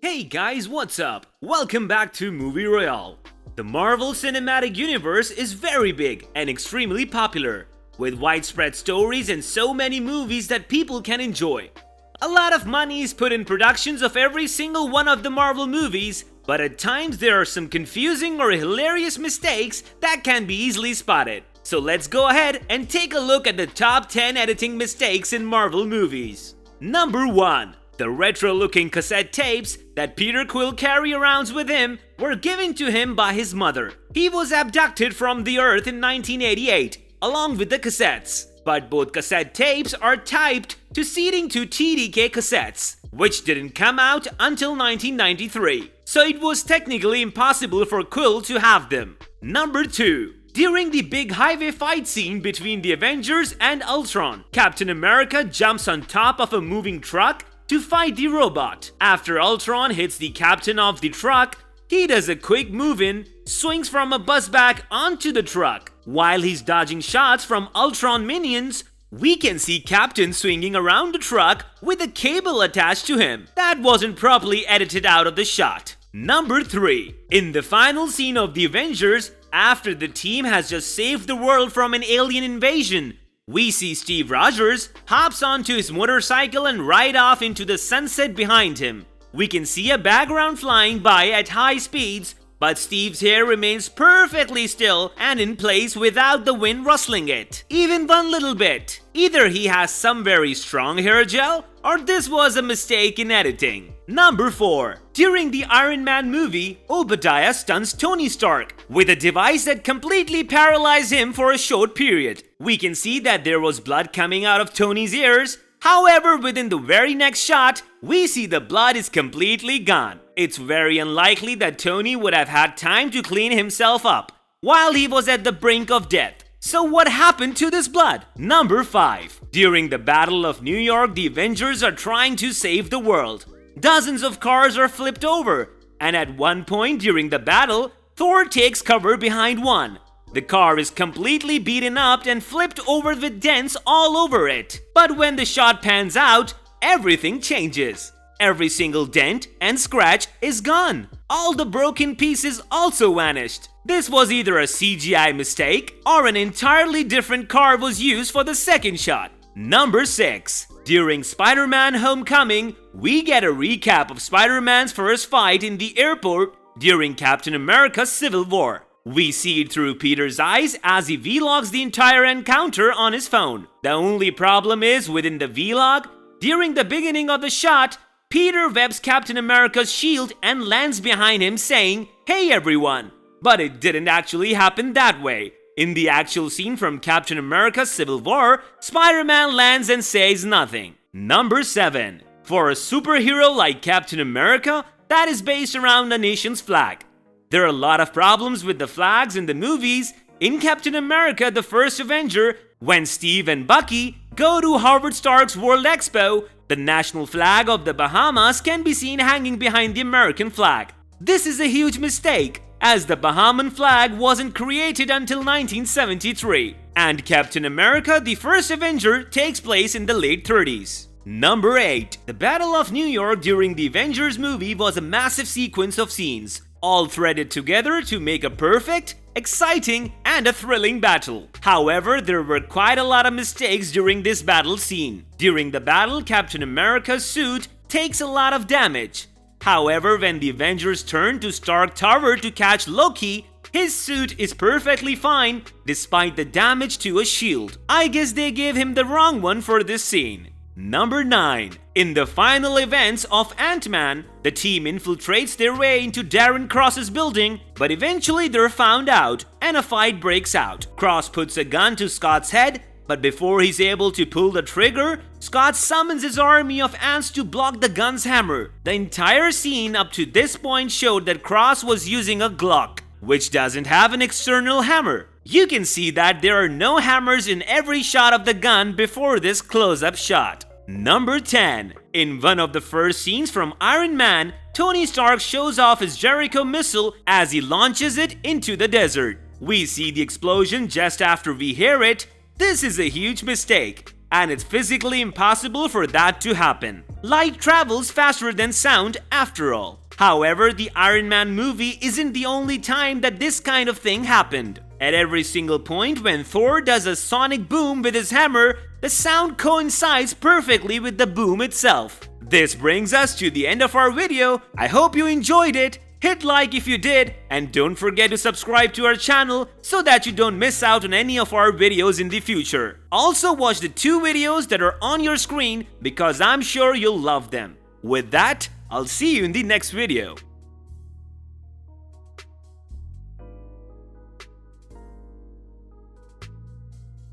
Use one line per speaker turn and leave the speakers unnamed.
Hey guys, what's up? Welcome back to Movie Royale. The Marvel Cinematic Universe is very big and extremely popular, with widespread stories and so many movies that people can enjoy. A lot of money is put in productions of every single one of the Marvel movies, but at times there are some confusing or hilarious mistakes that can be easily spotted. So let's go ahead and take a look at the top 10 editing mistakes in Marvel movies. Number 1. The retro-looking cassette tapes that Peter Quill carry around with him were given to him by his mother. He was abducted from the Earth in 1988, along with the cassettes. But both cassette tapes are typed to CD2 TDK cassettes, which didn't come out until 1993. So it was technically impossible for Quill to have them. Number 2. During the big highway fight scene between the Avengers and Ultron, Captain America jumps on top of a moving truck to fight the robot. After Ultron hits the captain of the truck, he does a quick move-in, swings from a bus back onto the truck. While he's dodging shots from Ultron minions, we can see Captain swinging around the truck with a cable attached to him. That wasn't properly edited out of the shot. Number 3. In the final scene of the Avengers, after the team has just saved the world from an alien invasion, we see Steve Rogers hops onto his motorcycle and ride off into the sunset behind him. We can see a background flying by at high speeds, but Steve's hair remains perfectly still and in place without the wind rustling it, even one little bit. Either he has some very strong hair gel, or this was a mistake in editing. Number 4. During the Iron Man movie, Obadiah stunts Tony Stark with a device that completely paralyzed him for a short period. We can see that there was blood coming out of Tony's ears. However, within the very next shot, we see the blood is completely gone. It's very unlikely that Tony would have had time to clean himself up while he was at the brink of death. So what happened to this blood? Number 5. During the Battle of New York, the Avengers are trying to save the world. Dozens of cars are flipped over, and at one point during the battle, Thor takes cover behind one. The car is completely beaten up and flipped over with dents all over it. But when the shot pans out, everything changes. Every single dent and scratch is gone. All the broken pieces also vanished. This was either a CGI mistake or an entirely different car was used for the second shot. Number 6. During Spider-Man Homecoming, we get a recap of Spider-Man's first fight in the airport during Captain America's Civil War. We see it through Peter's eyes as he vlogs the entire encounter on his phone. The only problem is, within the vlog, during the beginning of the shot, Peter webs Captain America's shield and lands behind him saying, "Hey everyone." But it didn't actually happen that way. In the actual scene from Captain America's Civil War, Spider-Man lands and says nothing. Number 7. For a superhero like Captain America, that is based around a nation's flag. There are a lot of problems with the flags in the movies. In Captain America: The First Avenger, when Steve and Bucky go to Howard Stark's World Expo, the national flag of the Bahamas can be seen hanging behind the American flag. This is a huge mistake, as the Bahamian flag wasn't created until 1973, and Captain America: The First Avenger takes place in the late 30s. Number 8. The Battle of New York during the Avengers movie was a massive sequence of scenes, all threaded together to make a perfect, exciting, and a thrilling battle. However, there were quite a lot of mistakes during this battle scene. During the battle, Captain America's suit takes a lot of damage. However, when the Avengers turn to Stark Tower to catch Loki, his suit is perfectly fine despite the damage to a shield. I guess they gave him the wrong one for this scene. Number 9. In the final events of Ant-Man, the team infiltrates their way into Darren Cross's building, but eventually they're found out and a fight breaks out. Cross puts a gun to Scott's head, but before he's able to pull the trigger, Scott summons his army of ants to block the gun's hammer. The entire scene up to this point showed that Cross was using a Glock, which doesn't have an external hammer. You can see that there are no hammers in every shot of the gun before this close-up shot. Number 10. In one of the first scenes from Iron Man, Tony Stark shows off his Jericho missile as he launches it into the desert. We see the explosion just after we hear it. This is a huge mistake. and it's physically impossible for that to happen. Light travels faster than sound after all. However, the Iron Man movie isn't the only time that this kind of thing happened. At every single point when Thor does a sonic boom with his hammer, the sound coincides perfectly with the boom itself. This brings us to the end of our video. I hope you enjoyed it. Hit like if you did, and don't forget to subscribe to our channel so that you don't miss out on any of our videos in the future. Also watch the 2 videos that are on your screen because I'm sure you'll love them. With that, I'll see you in the next video.